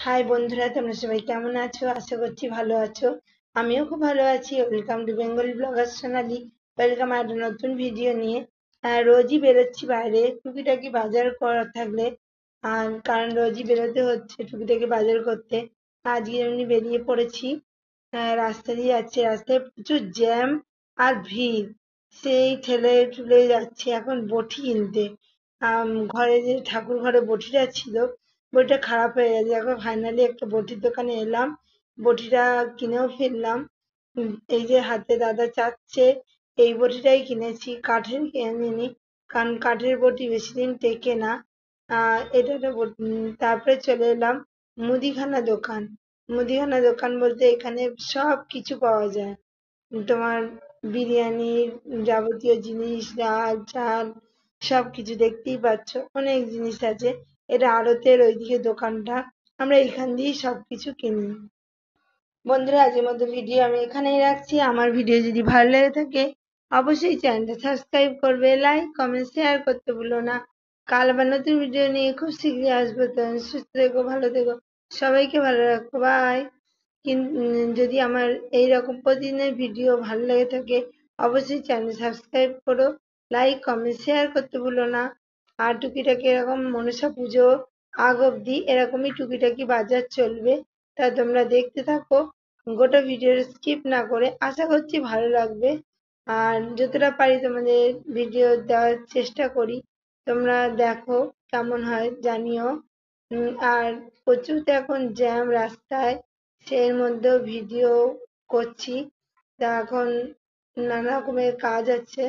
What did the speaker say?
High বন্ধুরা, তোমরা সবাই কেমন আছো? আশা করছি ভালো আছো। আমিও খুব ভালো আছি। Welcome to Bengali blogger Sonali. Welcome একটা নতুন ভিডিও নিয়ে। রোজই বেরোচ্ছি বাইরে টুকিটাকি বাজার করা থাকলে, কারণ রোজই বেরোতে হচ্ছে টুকিটাকি বাজার করতে। আজকে এমনি বেরিয়ে পড়েছি। রাস্তা দিয়ে যাচ্ছি, রাস্তায় প্রচুর জ্যাম আর ভিড়। সেই ঠেলে ঠুলে যাচ্ছি এখন বটি কিনতে। ঘরে যে ঠাকুর ঘরে বটিটা ছিল, বটিটা খারাপ হয়ে গেছে। এখন ফাইনালি একটা বটির দোকানে এলাম, বটিটা কিনেও ফেললাম। এই যে হাতে দাদা চাচ্ছে, এই বটিটাই কিনেছি, কাঠের কিনিনি, কারণ কাঠের বটি বেশি দিন টেকে না। এটা একটা তারপরে চলে এলাম মুদিখানা দোকান। মুদিখানা দোকান বলতে এখানে সব কিছু পাওয়া যায়। তোমার বিরিয়ানির যাবতীয় জিনিস, ডাল চাল সবকিছু দেখতেই পাচ্ছ, অনেক জিনিস আছে। এটা আড়তের ওইদিকে দোকানটা, আমরা এখান দিয়েই সবকিছু কিনি। বন্ধুরা, আজকের মতো ভিডিও আমি এখানেই রাখছি। আমার ভিডিও যদি ভালো লেগে থাকে অবশ্যই চ্যানেলটা সাবস্ক্রাইব করবে, লাইক কমেন্ট শেয়ার করতে ভুলো না। কাল আবার নতুন ভিডিও নিয়ে খুব শীঘ্রই আসবো। তো সুস্থ থেকো, ভালো থেকো, সবাইকে ভালো রাখো, বাই। যদি আমার এইরকম প্রতিদিনের ভিডিও ভালো লেগে থাকে অবশ্যই চ্যানেল সাবস্ক্রাইব করো, লাইক কমেন্ট শেয়ার করতে ভুলো না। আর টুকিটাকি এরকম মনসা পুজো আগ অব্দি এরকমই টুকিটাকি বাজার চলবে। তা তোমরা দেখতে থাকো, গোটা ভিডিও স্কিপ না করে। আশা করছি ভালো লাগবে। আর যতটা পারি তোমাদের ভিডিও দেওয়ার চেষ্টা করি, তোমরা দেখো কেমন হয় জানিও। আর প্রচুর তো এখন জ্যাম রাস্তায়, এর মধ্যেও ভিডিও করছি। তা এখন নানা রকমের কাজ আছে।